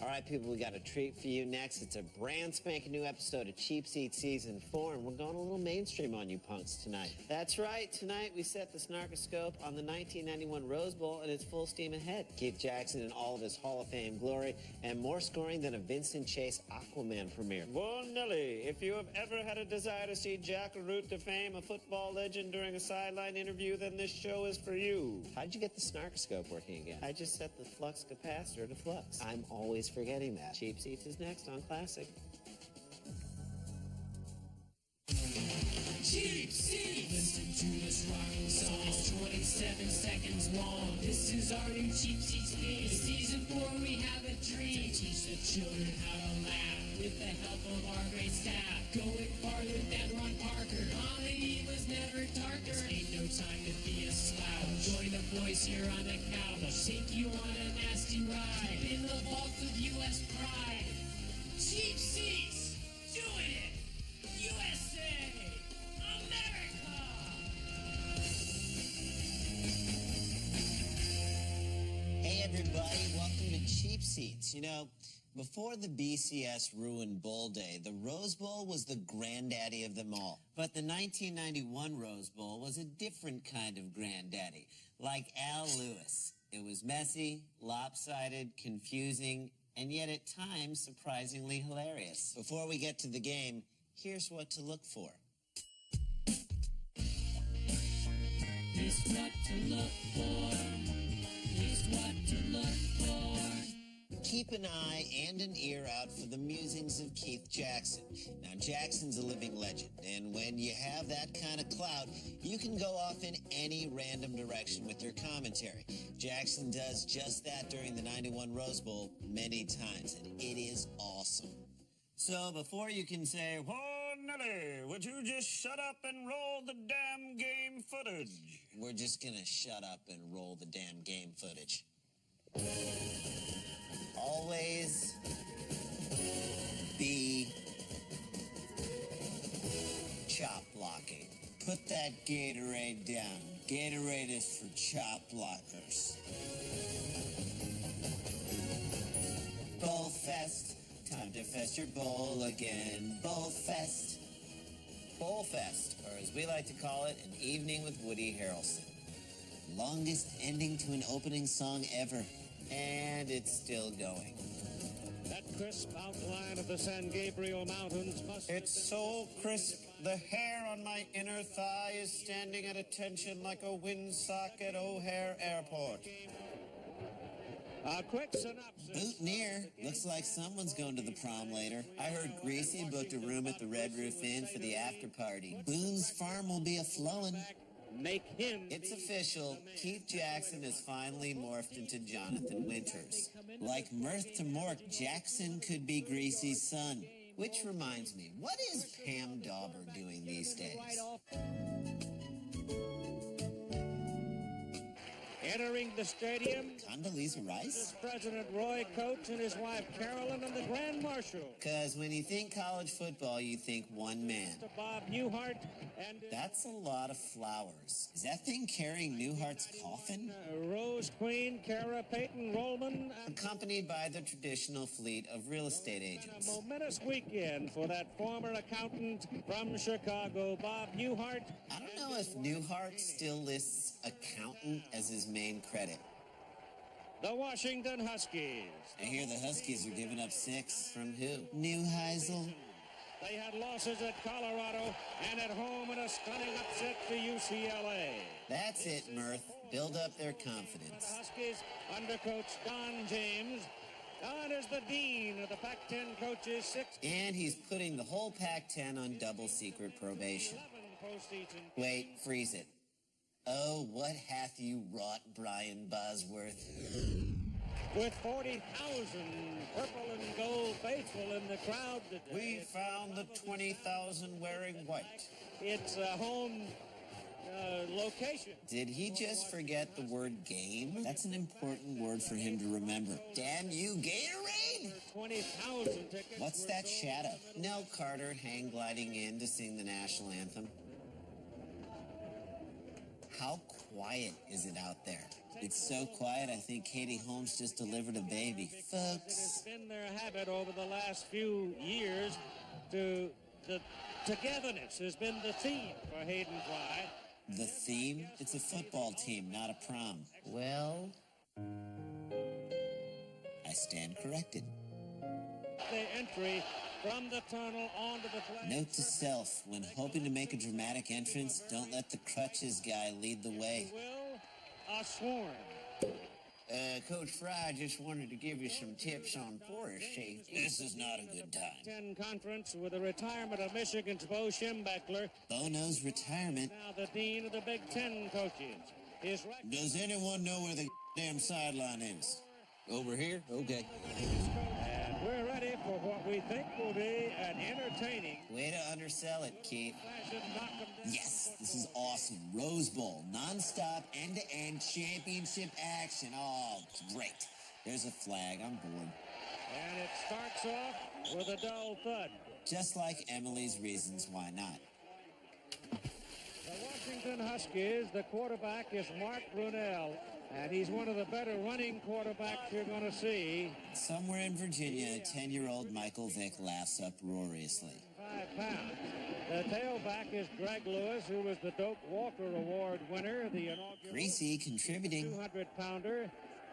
All right, people, we got a treat for you next. It's a brand spanking new episode of Cheap Seats Season 4, and we're going a little mainstream on you punks tonight. That's right, tonight we set the snarkoscope on the 1991 Rose Bowl, and it's full steam ahead. Keith Jackson in all of his Hall of Fame glory, and more scoring than a Vincent Chase Aquaman premiere. Well, Nelly, if you have ever had a desire to see Jack root to fame, a football legend, during a sideline interview, then this show is for you. How'd you get the snarkoscope working again? I just set the flux capacitor to flux. I'm always forgetting that. Cheap Seats is next on Classic. Cheap Seats! Listen to this rocking song. It's 27 seconds long. This is our new Cheap Seats theme. Season 4, we have a dream to teach the children how to laugh with the help of our great staff. Going farther than Ron Parker. Comedy was never darker. Ain't no time to be a slouch. Join the boys here on the couch. Take you on a nasty ride in the vault of U.S. pride. Cheap Seats, doing it. USA, America. Hey everybody, welcome to Cheap Seats. You know, before the BCS ruined Bowl Day, the Rose Bowl was the granddaddy of them all. But the 1991 Rose Bowl was a different kind of granddaddy, like Al Lewis. It was messy, lopsided, confusing, and yet at times surprisingly hilarious. Before we get to the game, here's what to look for. Here's what to look for. Here's what to look for. Keep an eye and an ear out for the musings of Keith Jackson. Now, Jackson's a living legend, and when you have that kind of clout, you can go off in any random direction with your commentary. Jackson does just that during the 91 Rose Bowl many times, and it is awesome. So before you can say, "Whoa, Nelly, would you just shut up and roll the damn game footage?" We're just gonna shut up and roll the damn game footage. Always be chop blocking. Put that Gatorade down. Gatorade is for chop blockers. Bowl Fest. Time to fest your bowl again. Bowl Fest. Bowl Fest, or as we like to call it, an evening with Woody Harrelson. Longest ending to an opening song ever. And it's still going. That crisp outline of the San Gabriel Mountains must... It's so crisp, the hair on my inner thigh is standing at attention like a windsock at O'Hare Airport. A quick synopsis. Boutonniere. Looks like someone's going to the prom later. I heard Greasy booked a room at the Red Roof Inn for the after party. Boone's farm will be a-flowin'. Make him... It's official. Keith Jackson has finally morphed into Jonathan Winters. Like Mirth to Mork, Jackson could be Greasy's son. Which reminds me, what is Pam Dauber doing these days? Entering the stadium, Condoleezza Rice? is President Roy Coates and his wife Carolyn and the Grand Marshal. Because when you think college football, you think one man. To Bob Newhart and... That's a lot of flowers. Is that thing carrying Newhart's coffin? Rose Queen, Kara Payton Rollman. Accompanied by the traditional fleet of real estate agents. A momentous weekend for that former accountant from Chicago, Bob Newhart. I don't know if Newhart still lists accountant as his main credit. The Washington Huskies. I hear the Huskies are giving up 6. From who? Neuheisel? They had losses at Colorado and at home in a stunning upset to UCLA. That's it, Mirth. Build up their confidence. The Huskies under Coach Don James. Don is the dean of the Pac-10 coaches. 6. And he's putting the whole Pac-10 on double secret probation. 11 postseason. Wait, freeze it. Oh, what hath you wrought, Brian Bosworth? With 40,000 purple and gold faithful in the crowd today. We found the 20,000 wearing white. It's a home location. Did he just forget the word game? That's an important word for him to remember. Damn you, Gatorade! 20,000 tickets. What's that shadow? Nell Carter hang gliding in to sing the national anthem. How quiet is it out there? It's so quiet, I think Katie Holmes just delivered a baby. Folks. It has been their habit over the last few years to the togetherness has been the theme for Hayden Fry. The theme? It's a football team, not a prom. Well, I stand corrected. The entry from the tunnel onto the flag. Note to self, when hoping to make a dramatic entrance, don't let the crutches guy lead the way. Will a swarm. Coach Fry, just wanted to give you some tips on forest safety. This is not a good time. 10 conference with the retirement of Michigan's Bo Schembechler. Bono's retirement. Now the dean of the Big Ten coaches. His Does anyone know where the damn sideline is? Over here? Okay. And we're ready for what we think will be an entertaining. Way to undersell it, Keith. Yes, this is awesome. Rose Bowl, non-stop, end-to-end championship action. Oh, great. There's a flag. I'm bored. And it starts off with a dull thud. Just like Emily's reasons why not. The Washington Huskies, the quarterback is Mark Brunell, and he's one of the better running quarterbacks you're going to see. Somewhere in Virginia, 10-year-old Michael Vick laughs uproariously. 5 pounds. The tailback is Greg Lewis, who was the Doak Walker Award winner, the inaugural Greasy contributing. 200-pounder.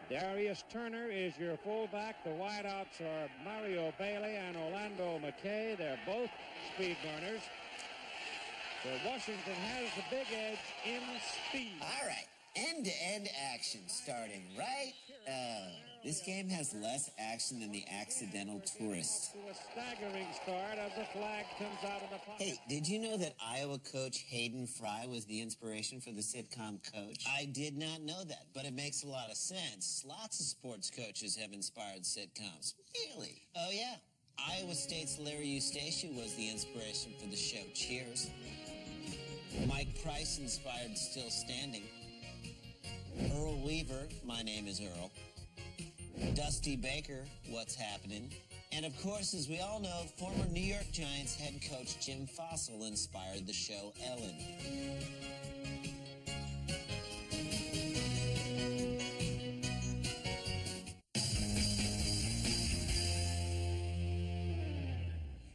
Darius Turner is your fullback. The wideouts are Mario Bailey and Orlando McKay. They're both speed burners. So Washington has the big edge in speed. All right. End-to-end action starting right. This game has less action than The Accidental Tourist. To a staggering start as the flag comes out of the pocket. Hey, did you know that Iowa coach Hayden Fry was the inspiration for the sitcom Coach? I did not know that, but it makes a lot of sense. Lots of sports coaches have inspired sitcoms. Really? Oh, yeah. Iowa State's Larry Eustachius was the inspiration for the show Cheers. Mike Price inspired Still Standing. Earl Weaver, My Name is Earl. Dusty Baker, What's Happening. And of course, as we all know, former New York Giants head coach Jim Fossil inspired the show Ellen.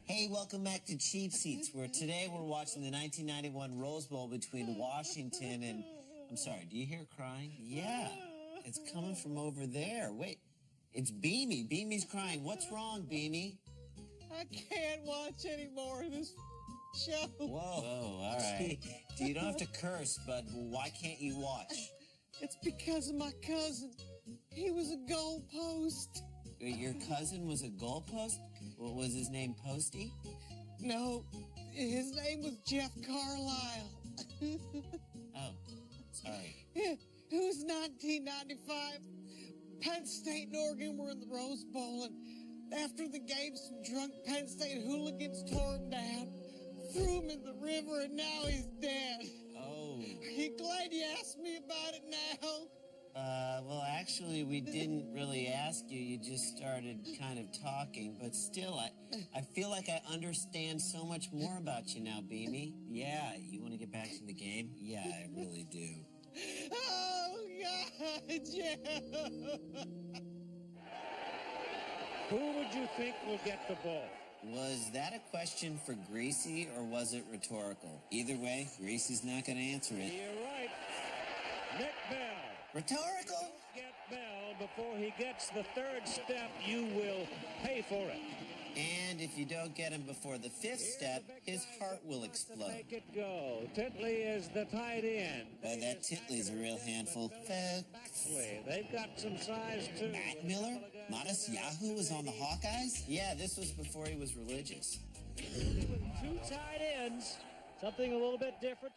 Hey, welcome back to Cheap Seats, where today we're watching the 1991 Rose Bowl between Washington and... I'm sorry, do you hear crying? Yeah, it's coming from over there. Wait, it's Beamy. Beamy's crying. What's wrong, Beamy? I can't watch any more of this show. Whoa, all right. You don't have to curse, but why can't you watch? It's because of my cousin. He was a goalpost. Your cousin was a goalpost? What was his name, Posty? No, his name was Jeff Carlisle. Oh, sorry. It was 1995. Penn State and Oregon were in the Rose Bowl, and after the game, some drunk Penn State hooligans tore him down, threw him in the river, and now he's dead. Oh. Are you glad you asked me about it now? Well, actually, we didn't really ask you. You just started kind of talking. But still, I feel like I understand so much more about you now, Beamy. Yeah, you want to get back to the game? Yeah, I really do. Oh, God, Jeff. Who would you think will get the ball? Was that a question for Greasy, or was it rhetorical? Either way, Greasy's not going to answer it. You're right. Nick Bell. Rhetorical? Get Bell before he gets the third step. You will pay for it. And if you don't get him before the fifth step, his heart will explode. Make it go. Titley is the tight end. That Titley's a real handful. They've got some size, too. Matt Miller? Modest Yahoo was on the Hawkeyes? Yeah, this was before he was religious. Two tight ends. Something a little bit different.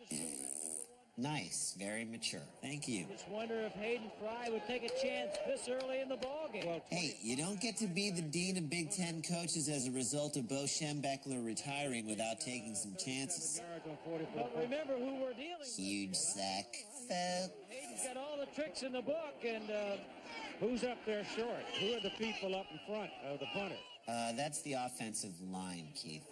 Nice. Very mature. Thank you. Just wonder if Hayden Fry would take a chance this early in the ballgame. Well, hey, you don't get to be the dean of Big Ten coaches as a result of Bo Schembechler retiring without taking some chances. But remember who we're dealing with. Huge sack. Hayden's got all the tricks in the book, and who's up there short? Who are the people up in front of the punter? That's the offensive line, Keith.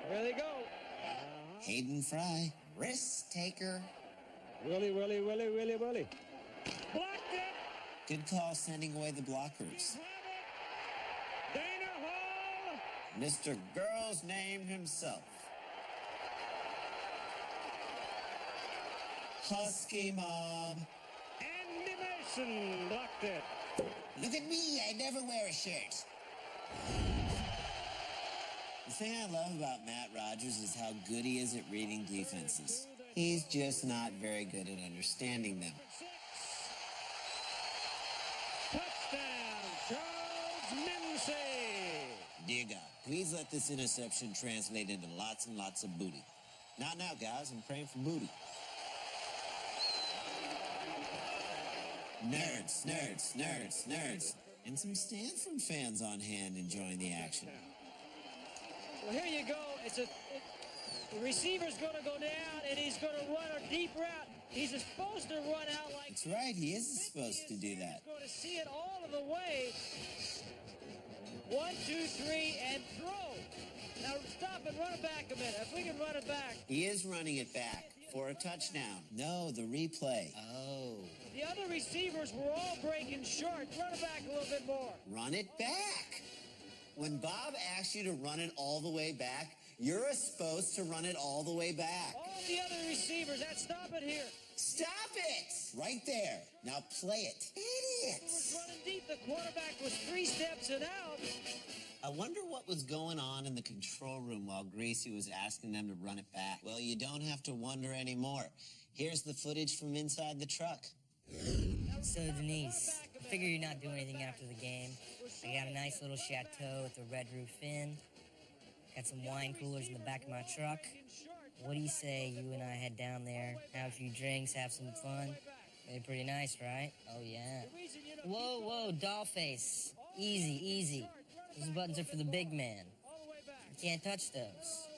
There they go. Hayden Fry, risk taker. Willie. Blocked it. Good call sending away the blockers. Dana Hall. Mr. Girl's Name himself. Husky Mob. Andy Mason blocked it. Look at me, I never wear a shirt. The thing I love about Matt Rogers is how good he is at reading defenses. He's just not very good at understanding them. Touchdown, Charles Mincy. Dear God, please let this interception translate into lots and lots of booty. Not now, guys, I'm praying for booty. Nerds. And some Stanford fans on hand enjoying the action. Well, here you go. The receiver's going to go down, and he's going to run a deep route. He's supposed to run out like... That's right, he is supposed to do that. He's going to see it all of the way. 1, 2, 3, and throw. Now stop and run it back a minute. If we can run it back. He is running it back for a touchdown. No, the replay. Oh. The other receivers were all breaking short. Run it back a little bit more. Run it back. When Bob asks you to run it all the way back, you're supposed to run it all the way back. All the other receivers, stop it here. Stop it! Right there. Now play it. It was Idiots! running deep. The quarterback was 3 steps and out. I wonder what was going on in the control room while Greasy was asking them to run it back. Well, you don't have to wonder anymore. Here's the footage from inside the truck. So, Denise, I figure you're not doing anything after the game. I got a nice little chateau with a red roof inn. Got some wine coolers in the back of my truck. What do you say you and I head down there, have a few drinks, have some fun? They're pretty nice, right? Oh, yeah. Whoa, dollface. Easy. Those buttons are for the big man. You can't touch those.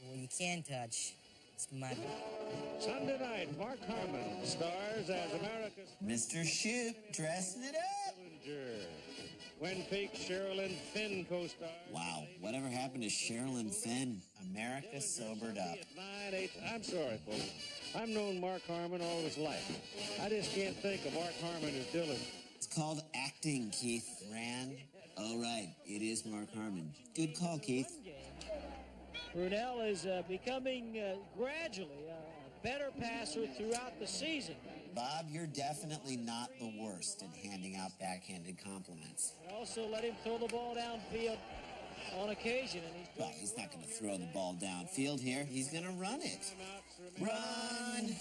Well, you can touch. It's my... Sunday night, Mark Harmon stars as America's... Mr. Shoop dressing it up. Challenger. Gwen Peak, Sherilyn Finn co-stars. Wow, whatever happened to Sherilyn Finn? America sobered up. 9-8. I'm sorry, folks. I've known Mark Harmon all his life. I just can't think of Mark Harmon as Dylan. It's called acting, Keith. Rand. Oh, right. It is Mark Harmon. Good call, Keith. Brunel is becoming gradually a better passer throughout the season. Bob, you're definitely not the worst at handing out backhanded compliments. And also let him throw the ball downfield on occasion. And Well, he's not going to throw the ball downfield here. He's going to run it. Run!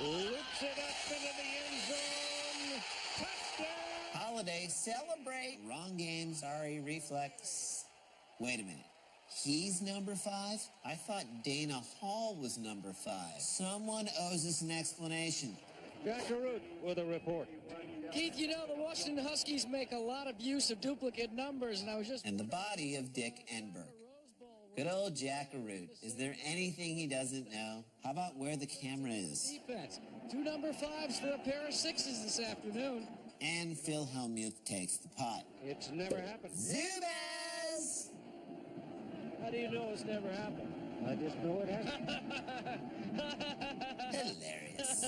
Loops it up into the end zone. Touchdown! Holiday, celebrate. Wrong game. Sorry, reflex. Wait a minute. He's number 5? I thought Dana Hall was number 5. Someone owes us an explanation. Jack Root with a report. Keith, you know, the Washington Huskies make a lot of use of duplicate numbers, and I was just... And the body of Dick Enberg. Good old Jackaroot. Is there anything he doesn't know? How about where the camera is? Defense. 2 number 5s for a pair of 6s this afternoon. And Phil Hellmuth takes the pot. It's never happened. Zubaz! how do you know it's never happened? I just know it hasn't. Hilarious.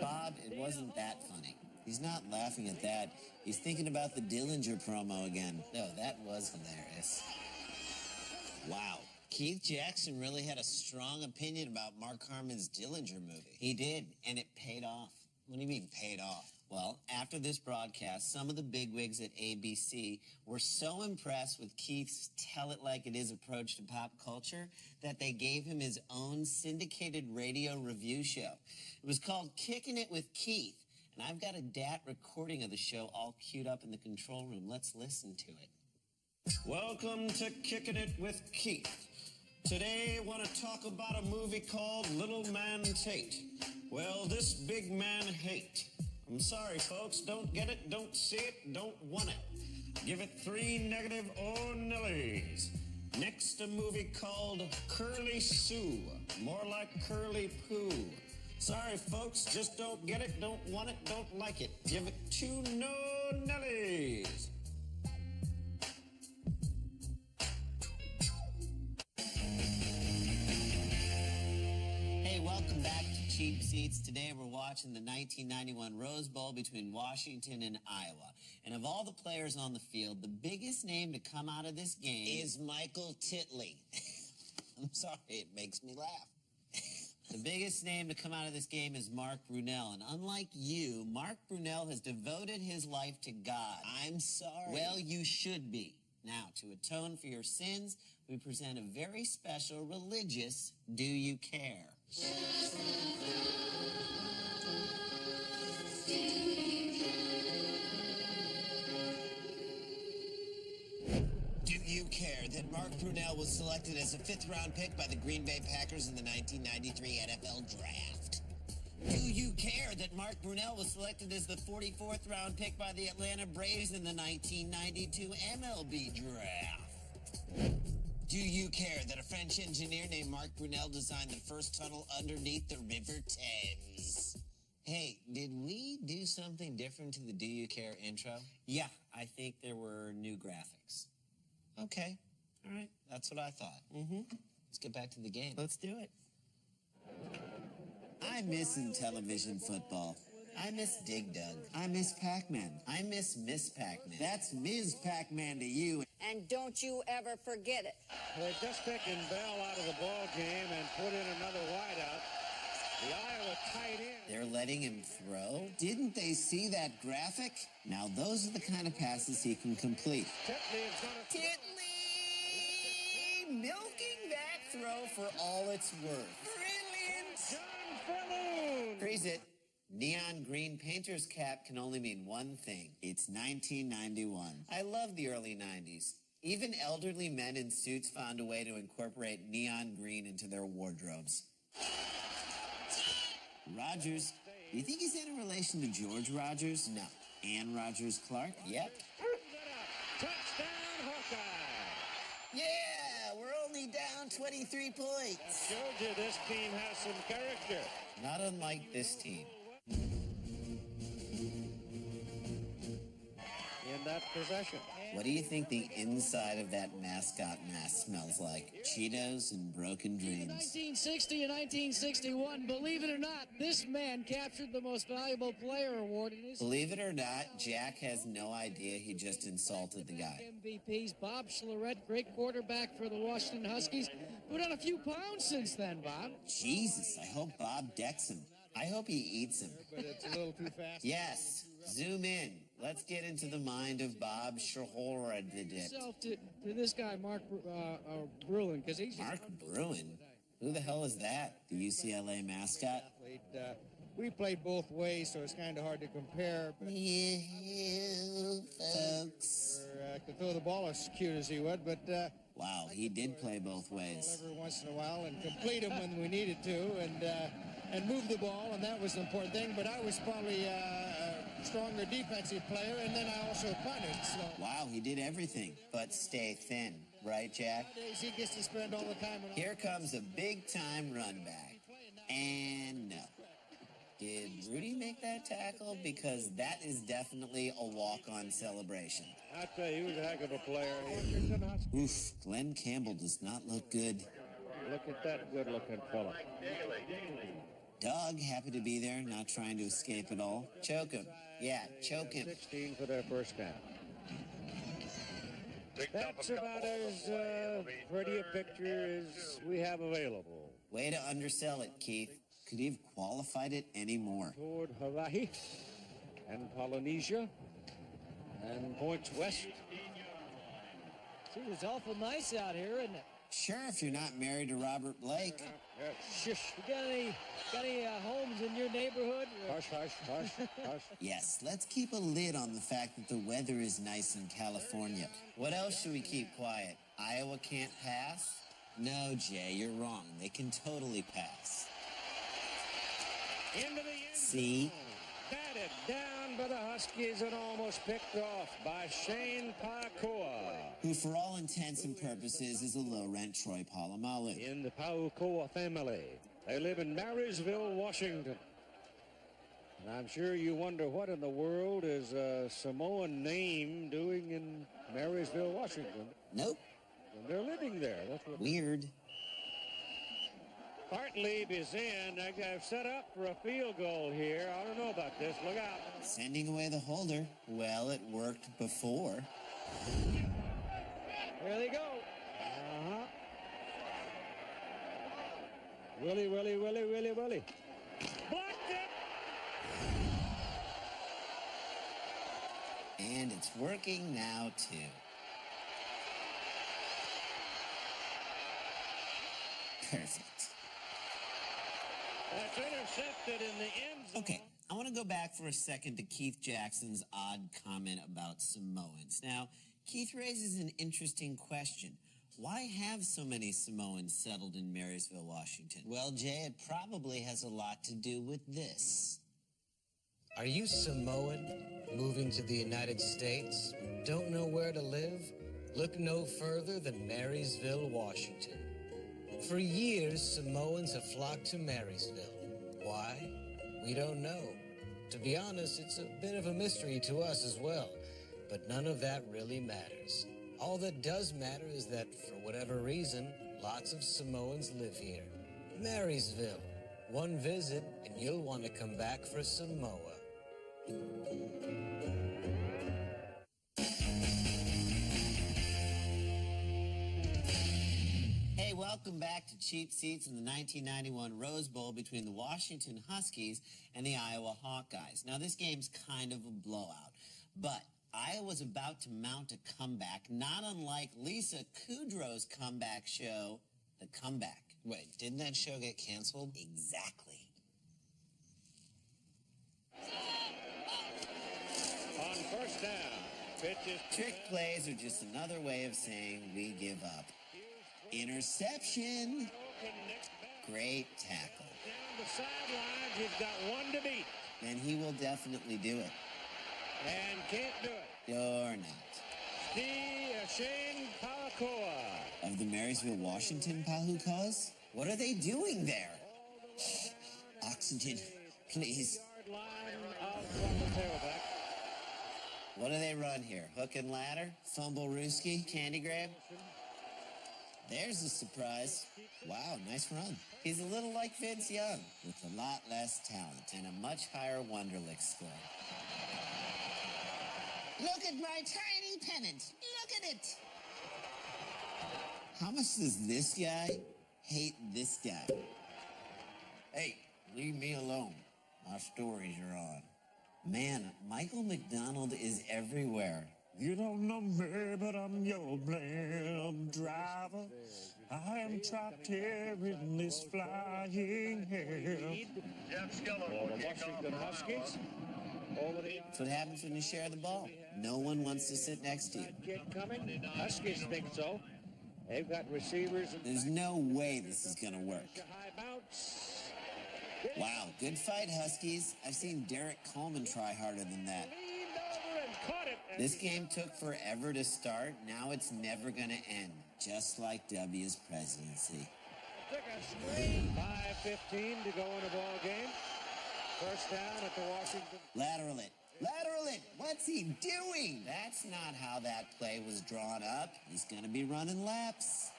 Bob, it wasn't that funny. He's not laughing at that. He's thinking about the Dillinger promo again. No, that was hilarious. Wow. Keith Jackson really had a strong opinion about Mark Harmon's Dillinger movie. He did, and it paid off. What do you mean, paid off? Well, after this broadcast, some of the bigwigs at ABC were so impressed with Keith's tell-it-like-it-is approach to pop culture that they gave him his own syndicated radio review show. It was called Kicking It with Keith, and I've got a DAT recording of the show all queued up in the control room. Let's listen to it. Welcome to Kicking It with Keith. Today, I want to talk about a movie called Little Man Tate. Well, this big man hate. I'm sorry, folks. Don't get it, don't see it, don't want it. Give it 3 negative O'Nellys. Next, a movie called Curly Sue. More like Curly Poo. Sorry, folks. Just don't get it, don't want it, don't like it. Give it 2 no-Nellys. Cheap Seats. Today we're watching the 1991 Rose Bowl between Washington and Iowa. And of all the players on the field, the biggest name to come out of this game is Michael Titley. I'm sorry, it makes me laugh. The biggest name to come out of this game is Mark Brunell. And unlike you, Mark Brunell has devoted his life to God. I'm sorry. Well, you should be. Now, to atone for your sins, we present a very special religious Do You Care? Do you care that Mark Brunell was selected as a fifth-round pick by the Green Bay Packers in the 1993 NFL Draft? Do you care that Mark Brunell was selected as the 44th round pick by the Atlanta Braves in the 1992 MLB Draft? Do you care that a French engineer named Mark Brunell designed the first tunnel underneath the River Thames? Hey, did we do something different to the Do You Care intro? Yeah, I think there were new graphics. Okay, all right, that's what I thought. Let's get back to the game. Let's do it. I miss in television football. I miss Dig Dug. I miss Pac-Man. I miss Miss Pac-Man. That's Ms. Pac-Man to you. And don't you ever forget it. They've just taken Bell out of the ball game and put in another wideout. The Iowa tight end. They're letting him throw? Didn't they see that graphic? Now those are the kind of passes he can complete. Titley is going to... Titley! Milking that throw for all it's worth. Brilliant! John Falloon! Freeze it. Neon green painter's cap can only mean one thing. It's 1991. I love the early 90s. Even elderly men in suits found a way to incorporate neon green into their wardrobes. Rogers. Do you think he's any relation to George Rogers? No. Ann Rogers Clark? Yep. Touchdown, Hawkeye! Yeah, we're only down 23 points. I showed you this team has some character. Not unlike this team. In that possession. What do you think the inside of that mascot mask smells like? Cheetos and broken dreams. 1960 and 1961, believe it or not, this man captured the most valuable player award in his... Believe it or not, Jack has no idea he just insulted the guy. MVPs, Bob Schlereth, great quarterback for the Washington Huskies. Put on a few pounds since then, Bob. Jesus, I hope Bob decks him. I hope he eats him. But it's a little too fast. Yes, zoom in. Let's get into the mind of Bob Schlereth. Yourself to this guy, Mark Bruin, because he's... Mark Bruin? Who the hell is that? The UCLA mascot? We played both ways, so it's kind of hard to compare. But You folks. could throw the ball as cute as he would, but... Wow, he did play both ways. Every once in a while and complete them when we needed to, and move the ball, and that was the important thing. But I was probably a stronger defensive player, and then I also punted. So. Wow, he did everything, but stay thin, right, Jack? Nowadays, he gets to spend all the time. Here comes a big-time run back, and no. Did Rudy make that tackle? Because that is definitely a walk-on celebration. I tell you, he was a heck of a player. Oof, Glenn Campbell does not look good. Look at that good-looking fella. Doug, happy to be there, not trying to escape at all. Choke him. Yeah, choke him. 16 for their first down. That's about as pretty a picture as we have available. Way to undersell it, Keith. Could he have qualified it any more? Toward Hawaii and Polynesia and points west. See, it's awful nice out here, isn't it? Sure, if you're not married to Robert Blake. Shush. You got any homes in your neighborhood? Hush, hush, hush, hush. Yes, let's keep a lid on the fact that the weather is nice in California. What else should we keep quiet? Iowa can't pass? No, Jay, you're wrong. They can totally pass. Into the end. See? Batted down by the Huskies and almost picked off by Shane Pakoa. Who, for all intents and purposes, is a low-rent Troy Polamalu. In the Pakoa family. They live in Marysville, Washington. And I'm sure you wonder what in the world is a Samoan name doing in Marysville, Washington. Nope. And they're living there. That's what. Weird. Bartleib is in. I've set up for a field goal here. I don't know about this. Look out. Sending away the holder. Well, it worked before. There they go. Uh-huh. Willie. Blocked it. And it's working now, too. Perfect. That's intercepted in the end zone. Okay, I want to go back for a second to Keith Jackson's odd comment about Samoans. Now, Keith raises an interesting question. Why have so many Samoans settled in Marysville, Washington? Well, Jay, it probably has a lot to do with this. Are you Samoan, moving to the United States? Don't know where to live? Look no further than Marysville, Washington. For years, Samoans have flocked to Marysville. Why? We don't know. To be honest, it's a bit of a mystery to us as well, but none of that really matters. All that does matter is that, for whatever reason, lots of Samoans live here. Marysville. One visit, and you'll want to come back for Samoa. Hey, welcome back to Cheap Seats in the 1991 Rose Bowl between the Washington Huskies and the Iowa Hawkeyes. Now, this game's kind of a blowout, but Iowa's about to mount a comeback, not unlike Lisa Kudrow's comeback show, The Comeback. Wait, didn't that show get canceled? Exactly. On first down. Pitches. Trick plays are just another way of saying we give up. Interception. Great tackle. Down the sidelines, he's got one to beat. And he will definitely do it. And can't do it. Or not. Shane Palakoa. Of the Marysville, Washington Pahukas? What are they doing there? Oxygen, please. What do they run here? Hook and ladder? Fumble Rooski? Candy grab? There's a surprise. Wow, nice run. He's a little like Vince Young, with a lot less talent and a much higher Wonderlic score. Look at my tiny pennant. Look at it. How much does this guy hate this guy? Hey, leave me alone. My stories are on. Man, Michael McDonald is everywhere. You don't know me, but I'm your blam driver. I am trapped here in this flying hell. The Washington Huskies. That's what happens when you share the ball. No one wants to sit next to you. Kick coming. Huskies think so. They've got receivers. There's no way this is going to work. High bounce. Wow, good fight, Huskies. I've seen Derek Coleman try harder than that. Leaned over and caught it. This game took forever to start. Now it's never going to end, just like W's presidency. Took a screen. 5:15 to go in a ball game. First down at the Washington. Lateral it. Lateral it. What's he doing? That's not how that play was drawn up. He's going to be running laps.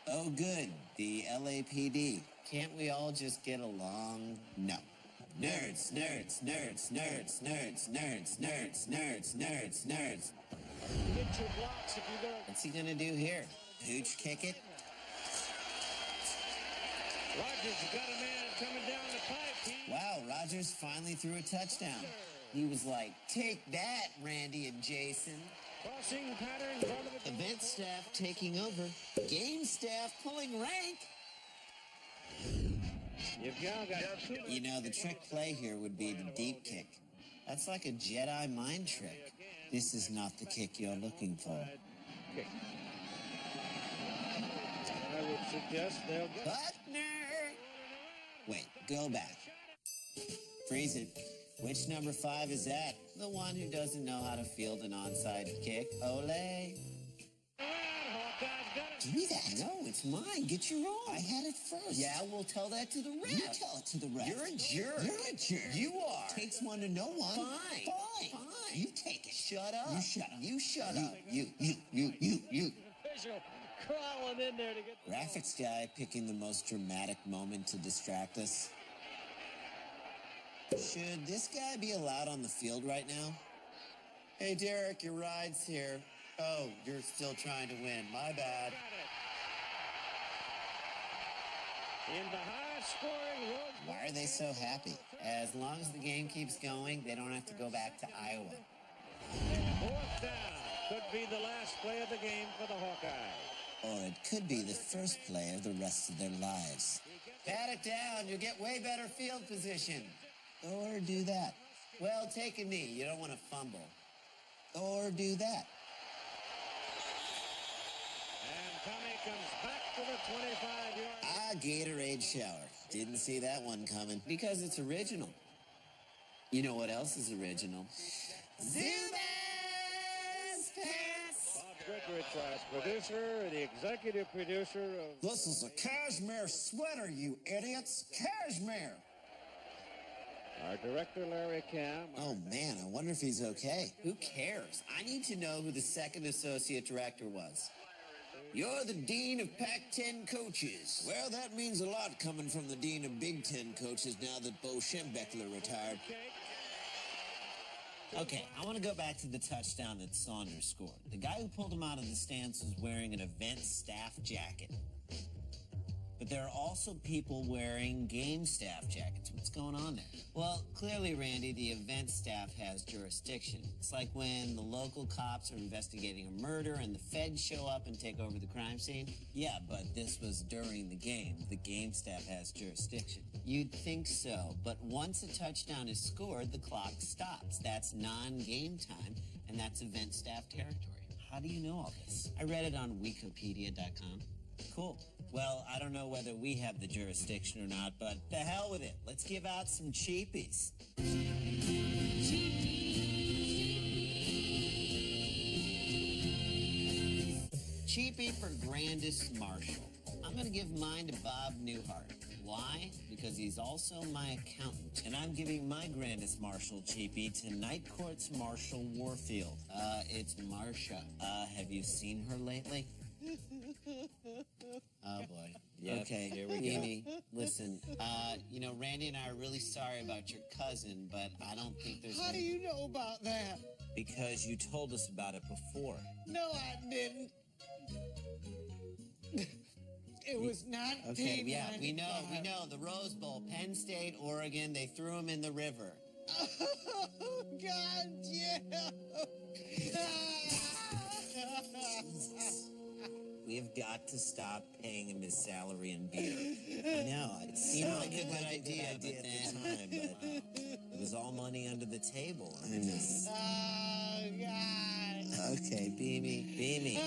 Oh, good. The LAPD. Can't we all just get along? No. Nerds, nerds, nerds, nerds, nerds, nerds, nerds, nerds, nerds, nerds. Get your blocks if you go. What's he going to do here? Pooch kick it? Rogers has got a man coming down the pipe. Wow, Rogers finally threw a touchdown. He was like, take that, Randy and Jason. Crossing pattern in front of the Event staff taking over. Game staff pulling rank. You've now got two. You know, the trick play here would be the deep kick. That's like a Jedi mind trick. This is not the kick you're looking for. Kick. I would suggest they'll get Buckner! Wait, go back. Freeze it. Which number 5 is that? The one who doesn't know how to field an onside kick. Ole. Give me that. No, it's mine. Get your own. I had it first. Yeah, we'll tell that to the ref. You tell it to the ref. You're a jerk. You're a jerk. You are. Takes one to know one. Fine. Fine. Fine. You take it. Shut up. You shut up. You shut up. You. official crawling in there to get the Graphics guy picking the most dramatic moment to distract us. Should this guy be allowed on the field right now? Hey, Derek, your ride's here. Oh, you're still trying to win. My bad. In the high-scoring Rose Bowl. Why are they so happy? As long as the game keeps going, they don't have to go back to Iowa. Fourth down. Could be the last play of the game for the Hawkeyes. Or it could be the first play of the rest of their lives. Pat it down. You'll get way better field position. Or do that. Well, take a knee. You don't want to fumble. Or do that. And Tommy comes back to the 25-yard. Gatorade shower. Didn't see that one coming. Because it's original. You know what else is original? Zubaz Pass! Bob Goodrich, our producer, the executive producer of... This is a cashmere sweater, you idiots. Cashmere. Our director, Larry Cam. Oh, man, I wonder if he's okay. Who cares? I need to know who the second associate director was. You're the dean of Pac-10 coaches. Well, that means a lot coming from the dean of Big Ten coaches now that Bo Schembechler retired. Okay, I want to go back to the touchdown that Saunders scored. The guy who pulled him out of the stands was wearing an event staff jacket. But there are also people wearing game staff jackets. What's going on there? Well, clearly, Randy, the event staff has jurisdiction. It's like when the local cops are investigating a murder and the feds show up and take over the crime scene. Yeah, but this was during the game. The game staff has jurisdiction. You'd think so, but once a touchdown is scored, the clock stops. That's non-game time, and that's event staff territory. How do you know all this? I read it on Wikipedia.com. Cool. Well, I don't know whether we have the jurisdiction or not, but the hell with it. Let's give out some cheapies. Cheapie for Grandest Marshal. I'm going to give mine to Bob Newhart. Why? Because he's also my accountant. And I'm giving my Grandest Marshal cheapie to Night Court's Marshal Warfield. It's Marcia. Have you seen her lately? Oh, boy. Yep, okay, here we go. Amy, listen, Randy and I are really sorry about your cousin, but I don't think there's... How do you know about that? Because you told us about it before. No, I didn't. It was 1995. Okay, yeah, we know. The Rose Bowl, Penn State, Oregon, they threw him in the river. Oh, God, yeah. We have got to stop paying him his salary in beer. I know, it seemed like a good idea at the time, but it was all money under the table. Oh, God. Okay, Beamy.